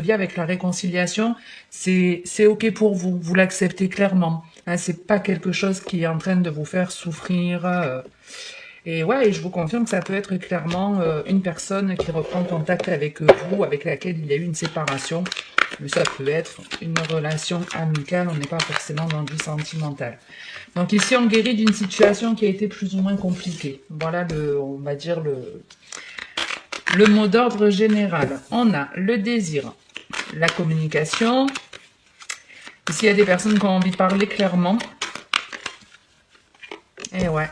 vie avec la réconciliation, c'est ok pour vous, vous l'acceptez clairement. Hein, c'est pas quelque chose qui est en train de vous faire souffrir. Et ouais, et je vous confirme que ça peut être clairement une personne qui reprend contact avec vous, avec laquelle il y a eu une séparation. Mais ça peut être une relation amicale, on n'est pas forcément dans du sentimental. Donc ici, on guérit d'une situation qui a été plus ou moins compliquée. Voilà, on va dire, le mot d'ordre général. On a le désir, la communication. Ici, il y a des personnes qui ont envie de parler clairement. Et ouais.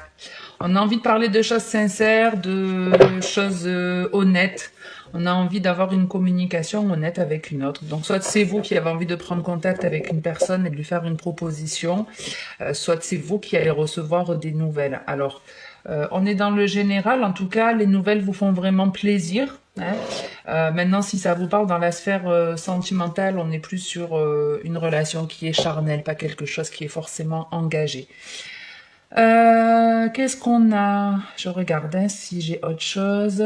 On a envie de parler de choses sincères, de choses honnêtes. On a envie d'avoir une communication honnête avec une autre. Donc, soit c'est vous qui avez envie de prendre contact avec une personne et de lui faire une proposition, soit c'est vous qui allez recevoir des nouvelles. Alors, on est dans le général. En tout cas, les nouvelles vous font vraiment plaisir. Hein. Maintenant, si ça vous parle dans la sphère sentimentale, on est plus sur une relation qui est charnelle, pas quelque chose qui est forcément engagé. Qu'est-ce qu'on a? Je regarde hein, si j'ai autre chose.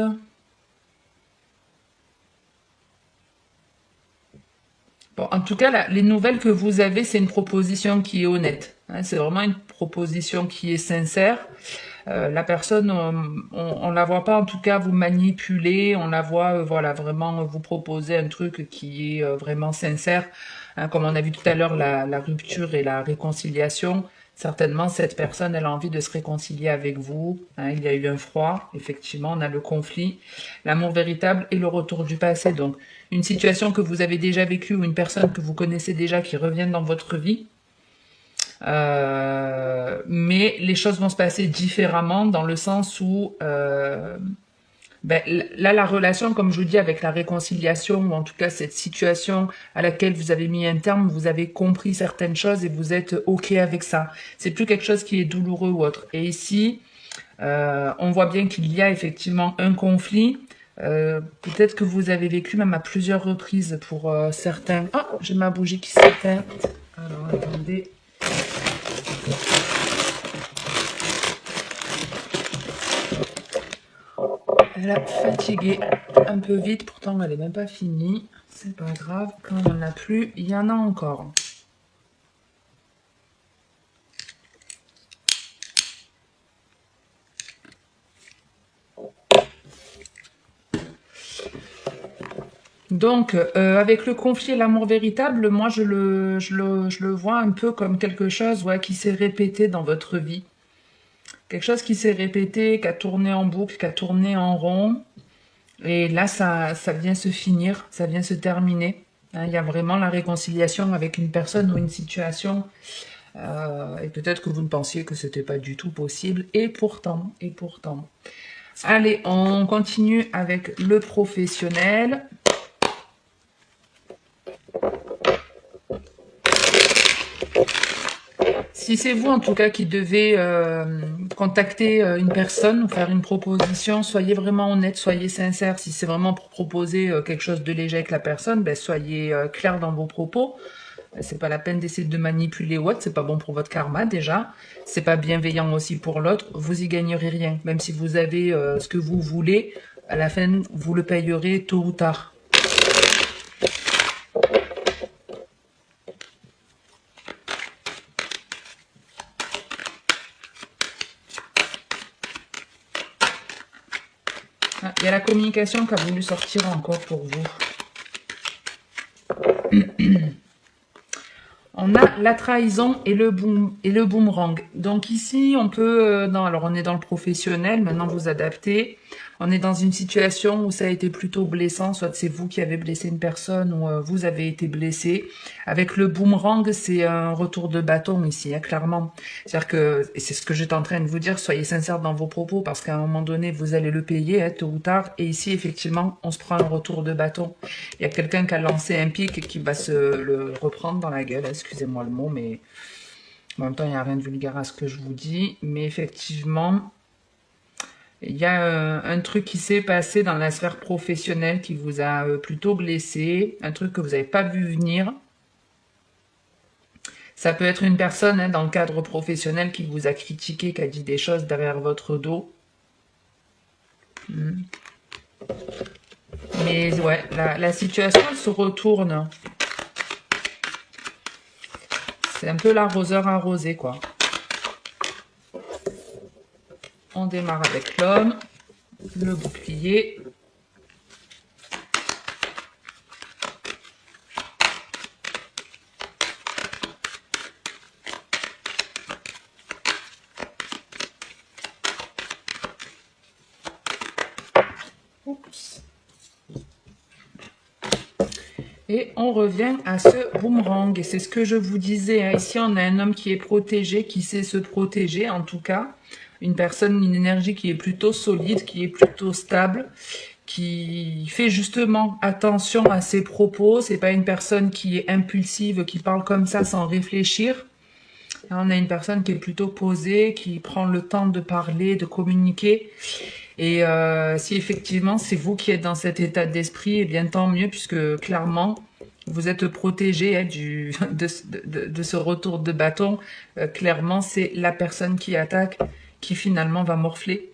Bon, en tout cas, là, les nouvelles que vous avez, c'est une proposition qui est honnête. Hein, c'est vraiment une proposition qui est sincère. La personne, on la voit pas en tout cas vous manipuler, on la voit voilà vraiment vous proposer un truc qui est vraiment sincère. Hein, comme on a vu tout à l'heure, la rupture et la réconciliation. Certainement, cette personne, elle a envie de se réconcilier avec vous. Hein, il y a eu un froid, effectivement, on a le conflit, l'amour véritable et le retour du passé. Donc, une situation que vous avez déjà vécue ou une personne que vous connaissez déjà qui revient dans votre vie. Mais les choses vont se passer différemment dans le sens où là, la relation, comme je vous dis, avec la réconciliation, ou en tout cas cette situation à laquelle vous avez mis un terme, vous avez compris certaines choses et vous êtes OK avec ça. C'est plus quelque chose qui est douloureux ou autre. Et ici, on voit bien qu'il y a effectivement un conflit. Peut-être que vous avez vécu même à plusieurs reprises pour certains. Ah, j'ai ma bougie qui s'éteint. Alors, attendez. Elle a fatigué un peu vite, pourtant elle n'est même pas finie. C'est pas grave, quand il n'y en a plus, il y en a encore. Donc, avec le conflit et l'amour véritable, moi je le vois un peu comme quelque chose ouais, qui s'est répété dans votre vie. Quelque chose qui s'est répété, qui a tourné en boucle, qui a tourné en rond. Et là, ça vient se finir, ça vient se terminer. Hein, il y a vraiment la réconciliation avec une personne ou une situation. Et peut-être que vous ne pensiez que c'était pas du tout possible. Et pourtant. Allez, on continue avec le professionnel. Si c'est vous en tout cas qui devez contacter une personne ou faire une proposition, soyez vraiment honnête, soyez sincère. Si c'est vraiment pour proposer quelque chose de léger avec la personne, ben, soyez clair dans vos propos. C'est pas la peine d'essayer de manipuler ou autre, c'est pas bon pour votre karma déjà. C'est pas bienveillant aussi pour l'autre, vous y gagnerez rien. Même si vous avez ce que vous voulez, à la fin vous le payerez tôt ou tard. Ah, il y a la communication qui a voulu sortir encore pour vous. On a la trahison et le boomerang. Donc ici, on peut... non, alors on est dans le professionnel, maintenant vous adaptez. On est dans une situation où ça a été plutôt blessant, soit c'est vous qui avez blessé une personne ou vous avez été blessé. Avec le boomerang, c'est un retour de bâton ici, hein, clairement. C'est-à-dire que, et c'est ce que j'étais en train de vous dire, soyez sincères dans vos propos parce qu'à un moment donné, vous allez le payer, hein, tôt ou tard. Et ici, effectivement, on se prend un retour de bâton. Il y a quelqu'un qui a lancé un pic et qui va se le reprendre dans la gueule, excusez-moi le mot, mais en même temps, il n'y a rien de vulgaire à ce que je vous dis. Mais effectivement... il y a un truc qui s'est passé dans la sphère professionnelle qui vous a plutôt blessé, un truc que vous n'avez pas vu venir. Ça peut être une personne hein, dans le cadre professionnel qui vous a critiqué, qui a dit des choses derrière votre dos. Mais ouais, la situation, elle se retourne. C'est un peu l'arroseur arrosé, quoi. On démarre avec l'homme, le bouclier. Oups. Et on revient à ce boomerang. Et c'est ce que je vous disais, hein. Ici, on a un homme qui est protégé, qui sait se protéger, en tout cas. Une personne, une énergie qui est plutôt solide, qui est plutôt stable, qui fait justement attention à ses propos. C'est pas une personne qui est impulsive, qui parle comme ça sans réfléchir. Là, on a une personne qui est plutôt posée, qui prend le temps de parler, de communiquer. Et si effectivement c'est vous qui êtes dans cet état d'esprit, eh bien tant mieux, puisque clairement vous êtes protégé, hein, de ce retour de bâton. Clairement, c'est la personne qui attaque qui finalement va morfler.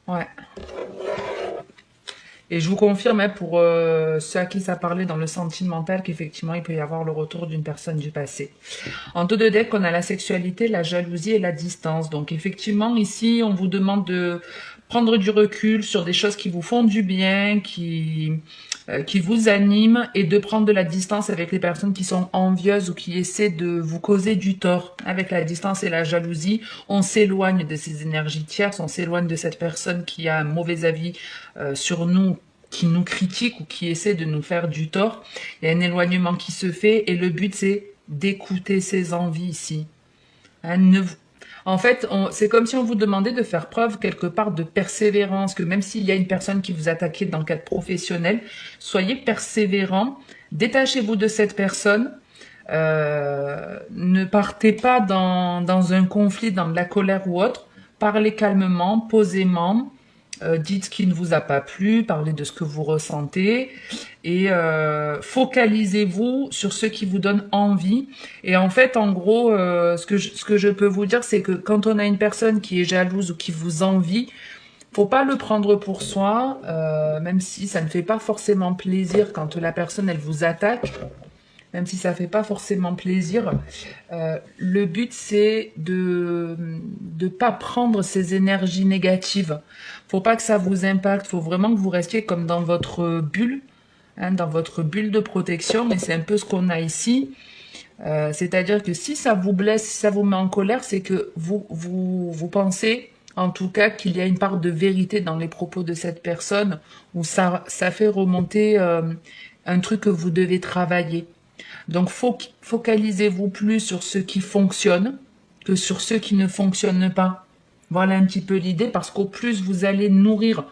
Ouais. Et je vous confirme, hein, pour ceux à qui ça parlait dans le sentimental, qu'effectivement, il peut y avoir le retour d'une personne du passé. En dos de deck, on a la sexualité, la jalousie et la distance. Donc effectivement, ici, on vous demande de prendre du recul sur des choses qui vous font du bien, qui vous animent, et de prendre de la distance avec les personnes qui sont envieuses ou qui essaient de vous causer du tort. Avec la distance et la jalousie, on s'éloigne de ces énergies tierces, on s'éloigne de cette personne qui a un mauvais avis sur nous, qui nous critique ou qui essaie de nous faire du tort. Il y a un éloignement qui se fait et le but c'est d'écouter ses envies ici. Hein, en fait, c'est comme si on vous demandait de faire preuve quelque part de persévérance, que même s'il y a une personne qui vous attaquait dans le cadre professionnel, soyez persévérant, détachez-vous de cette personne, ne partez pas dans un conflit, dans de la colère ou autre, parlez calmement, posément, dites ce qui ne vous a pas plu, parlez de ce que vous ressentez et focalisez-vous sur ce qui vous donne envie. Et en fait, en gros, ce que je peux vous dire, c'est que quand on a une personne qui est jalouse ou qui vous envie, faut pas le prendre pour soi, même si ça ne fait pas forcément plaisir quand la personne elle vous attaque. Même si ça fait pas forcément plaisir, le but c'est de pas prendre ces énergies négatives. Faut pas que ça vous impacte. Faut vraiment que vous restiez comme dans votre bulle, hein, dans votre bulle de protection. Et c'est un peu ce qu'on a ici. C'est-à-dire que si ça vous blesse, si ça vous met en colère, c'est que vous pensez, en tout cas, qu'il y a une part de vérité dans les propos de cette personne, ou ça fait remonter un truc que vous devez travailler. Donc, focalisez-vous plus sur ce qui fonctionne que sur ce qui ne fonctionne pas. Voilà un petit peu l'idée, parce qu'au plus vous allez nourrir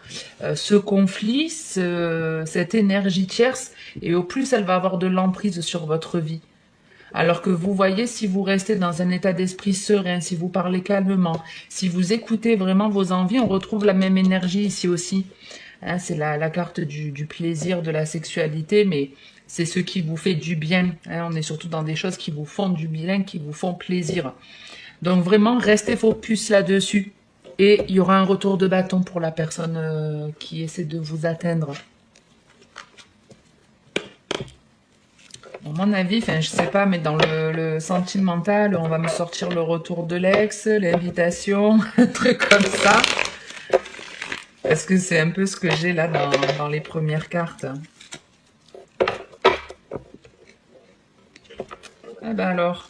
ce conflit, cette énergie tierce, et au plus elle va avoir de l'emprise sur votre vie. Alors que vous voyez, si vous restez dans un état d'esprit serein, si vous parlez calmement, si vous écoutez vraiment vos envies, on retrouve la même énergie ici aussi. Hein, c'est la carte du plaisir, de la sexualité, mais c'est ce qui vous fait du bien. Hein, on est surtout dans des choses qui vous font du bien, qui vous font plaisir. Donc vraiment, restez focus là-dessus. Et il y aura un retour de bâton pour la personne qui essaie de vous atteindre. À mon avis, enfin, je sais pas, mais dans le sentimental, on va me sortir le retour de l'ex, l'invitation, un truc comme ça. Parce que c'est un peu ce que j'ai là dans les premières cartes. Ah ben alors.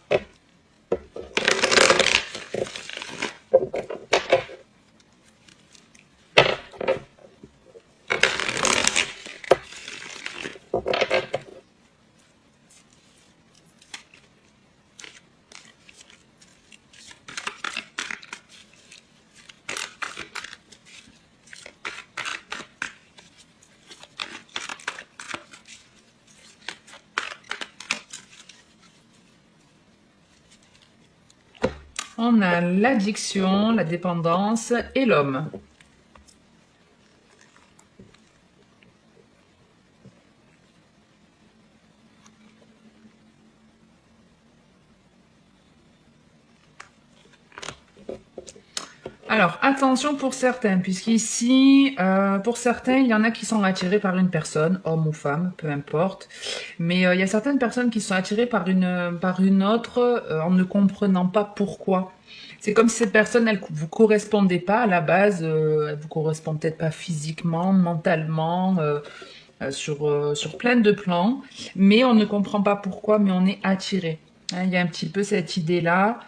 On a l'addiction, la dépendance et l'homme. Alors, attention pour certains, puisqu'ici, pour certains, il y en a qui sont attirés par une personne, homme ou femme, peu importe. Mais il y a certaines personnes qui sont attirées par une autre en ne comprenant pas pourquoi. C'est comme si cette personne, elle vous correspondait pas à la base, elle vous correspond peut-être pas physiquement, mentalement, sur plein de plans, mais on ne comprend pas pourquoi, mais on est attiré. Hein, il y a un petit peu cette idée-là.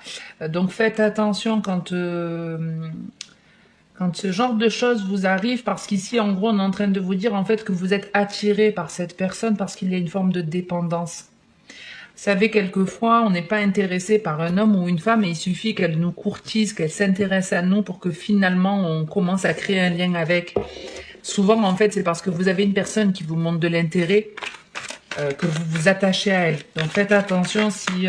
Donc faites attention quand ce genre de choses vous arrive, parce qu'ici, en gros, on est en train de vous dire en fait que vous êtes attiré par cette personne parce qu'il y a une forme de dépendance. Vous savez, quelquefois, on n'est pas intéressé par un homme ou une femme et il suffit qu'elle nous courtise, qu'elle s'intéresse à nous pour que finalement on commence à créer un lien avec. Souvent, en fait, c'est parce que vous avez une personne qui vous montre de l'intérêt que vous vous attachez à elle. Donc faites attention si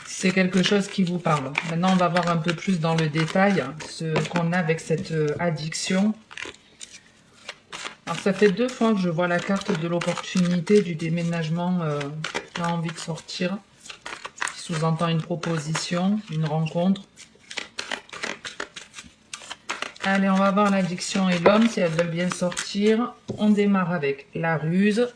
c'est quelque chose qui vous parle. Maintenant, on va voir un peu plus dans le détail ce qu'on a avec cette addiction. Alors, ça fait 2 fois que je vois la carte de l'opportunité du déménagement qui a envie de sortir, qui sous-entend une proposition, une rencontre. Allez, on va voir l'addiction et l'homme, si elles veulent bien sortir. On démarre avec la ruse.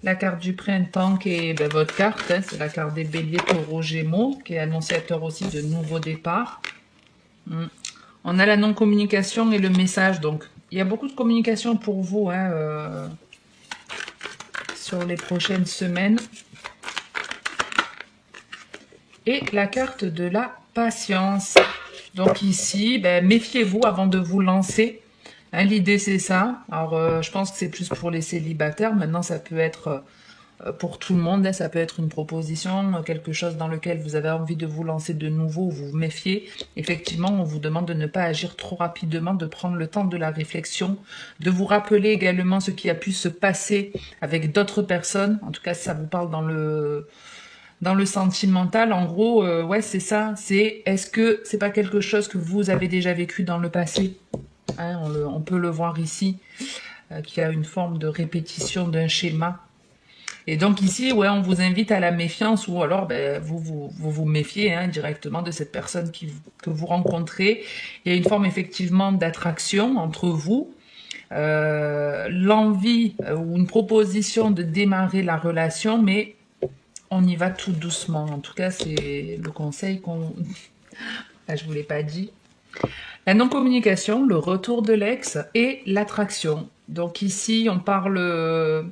La carte du printemps qui est votre carte, hein, c'est la carte des béliers, taureaux, gémeaux, qui est annonciateur aussi de nouveaux départs. On a la non-communication et le message, donc il y a beaucoup de communication pour vous hein, sur les prochaines semaines. Et la carte de la patience. Donc ici, méfiez-vous avant de vous lancer. Hein, l'idée, c'est ça. Alors, je pense que c'est plus pour les célibataires. Maintenant, ça peut être pour tout le monde. Hein, ça peut être une proposition, quelque chose dans lequel vous avez envie de vous lancer de nouveau, vous vous méfiez. Effectivement, on vous demande de ne pas agir trop rapidement, de prendre le temps de la réflexion, de vous rappeler également ce qui a pu se passer avec d'autres personnes. En tout cas, ça vous parle dans le sentimental, en gros, ouais, c'est ça. Est-ce que c'est pas quelque chose que vous avez déjà vécu dans le passé hein, on peut le voir ici, qu'il y a une forme de répétition d'un schéma. Et donc ici, ouais, on vous invite à la méfiance ou alors vous méfiez hein, directement de cette personne que vous rencontrez. Il y a une forme effectivement d'attraction entre vous. L'envie ou une proposition de démarrer la relation, mais on y va tout doucement. En tout cas, c'est le conseil qu'on... Là, je ne vous l'ai pas dit. La non-communication, le retour de l'ex et l'attraction. Donc ici, on parle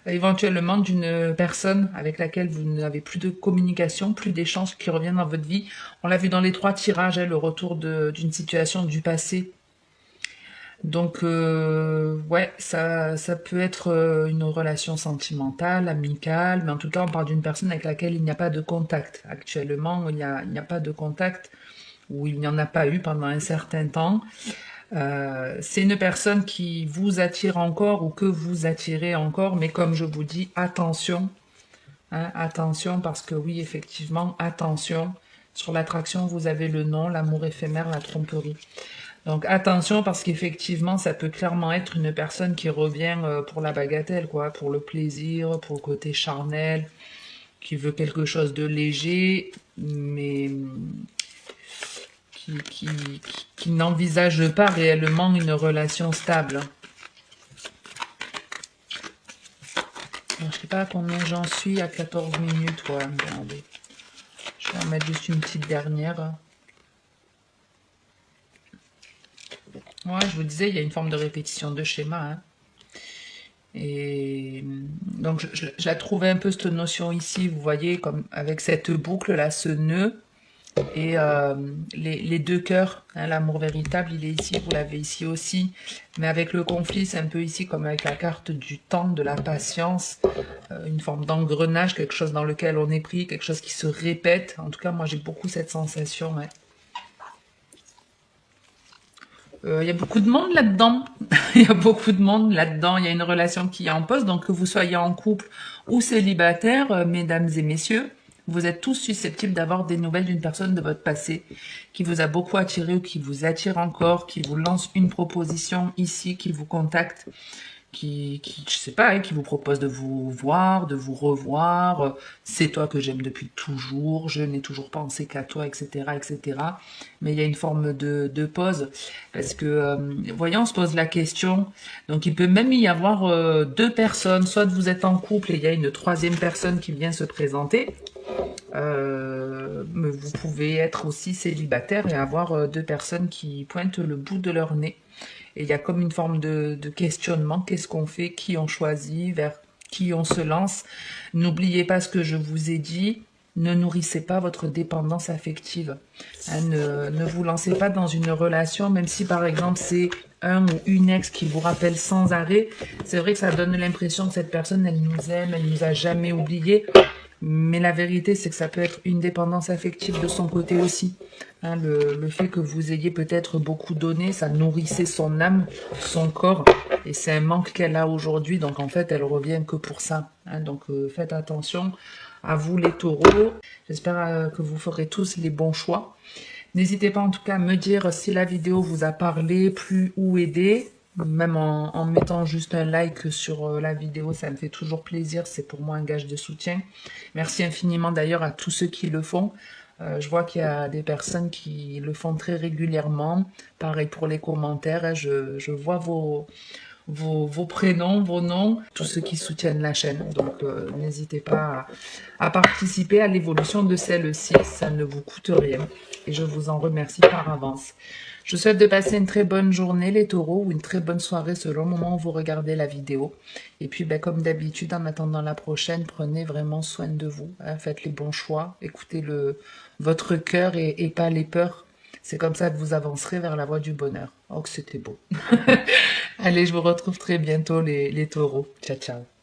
éventuellement d'une personne avec laquelle vous n'avez plus de communication, plus d'échanges qui reviennent dans votre vie. On l'a vu dans les 3 tirages, hein, le retour d'une situation du passé. Donc, ouais, ça peut être une relation sentimentale, amicale, mais en tout cas, on parle d'une personne avec laquelle il n'y a pas de contact. Actuellement, il n'y a pas de contact, ou il n'y en a pas eu pendant un certain temps. C'est une personne qui vous attire encore ou que vous attirez encore, mais comme je vous dis, attention. Hein, attention, parce que oui, effectivement, attention. Sur l'attraction, vous avez le nom, l'amour éphémère, la tromperie. Donc attention parce qu'effectivement, ça peut clairement être une personne qui revient pour la bagatelle, quoi, pour le plaisir, pour le côté charnel, qui veut quelque chose de léger, mais qui n'envisage pas réellement une relation stable. Alors, je sais pas combien j'en suis à 14 minutes, ouais, regardez. Je vais en mettre juste une petite dernière. Ouais, je vous disais, il y a une forme de répétition de schéma. Hein. Et donc, je la trouvais un peu cette notion ici, vous voyez, comme avec cette boucle là, ce nœud. Et les 2 cœurs, hein, l'amour véritable, il est ici, vous l'avez ici aussi. Mais avec le conflit, c'est un peu ici comme avec la carte du temps, de la patience, une forme d'engrenage, quelque chose dans lequel on est pris, quelque chose qui se répète. En tout cas, moi, j'ai beaucoup cette sensation. Ouais. Y a beaucoup de monde là-dedans. Il y a beaucoup de monde là-dedans. Il y a une relation qui est en pause. Donc, que vous soyez en couple ou célibataire, mesdames et messieurs, vous êtes tous susceptibles d'avoir des nouvelles d'une personne de votre passé qui vous a beaucoup attiré ou qui vous attire encore, qui vous lance une proposition ici, qui vous contacte. je sais pas, hein, qui vous propose de vous voir, de vous revoir. C'est toi que j'aime depuis toujours, je n'ai toujours pensé qu'à toi, etc., etc. Mais il y a une forme de pause parce que, voyons, on se pose la question. Donc, il peut même y avoir deux personnes. Soit vous êtes en couple et il y a une troisième personne qui vient se présenter. Mais vous pouvez être aussi célibataire et avoir deux personnes qui pointent le bout de leur nez. Et il y a comme une forme de questionnement. Qu'est-ce qu'on fait? Qui on choisit? Vers qui on se lance? N'oubliez pas ce que je vous ai dit. Ne nourrissez pas votre dépendance affective. Hein, ne vous lancez pas dans une relation, même si par exemple c'est un ou une ex qui vous rappelle sans arrêt. C'est vrai que ça donne l'impression que cette personne, elle nous aime, elle nous a jamais oubliés. Mais la vérité, c'est que ça peut être une dépendance affective de son côté aussi. Hein, le fait que vous ayez peut-être beaucoup donné, ça nourrissait son âme, son corps. Et c'est un manque qu'elle a aujourd'hui. Donc en fait, elle revient que pour ça. Hein, donc faites attention à vous les taureaux. J'espère que vous ferez tous les bons choix. N'hésitez pas en tout cas à me dire si la vidéo vous a parlé, plu ou aidé. Même en mettant juste un like sur la vidéo, ça me fait toujours plaisir. C'est pour moi un gage de soutien. Merci infiniment d'ailleurs à tous ceux qui le font. Je vois qu'il y a des personnes qui le font très régulièrement. Pareil pour les commentaires. Hein, je vois vos prénoms, vos noms, tous ceux qui soutiennent la chaîne. Donc n'hésitez pas à participer à l'évolution de celle-ci. Ça ne vous coûte rien. Et je vous en remercie par avance. Je vous souhaite de passer une très bonne journée les taureaux ou une très bonne soirée selon le moment où vous regardez la vidéo. Et puis comme d'habitude, en attendant la prochaine, prenez vraiment soin de vous. Hein, faites les bons choix, écoutez votre cœur et pas les peurs. C'est comme ça que vous avancerez vers la voie du bonheur. Oh que c'était beau. Allez, je vous retrouve très bientôt les taureaux. Ciao, ciao.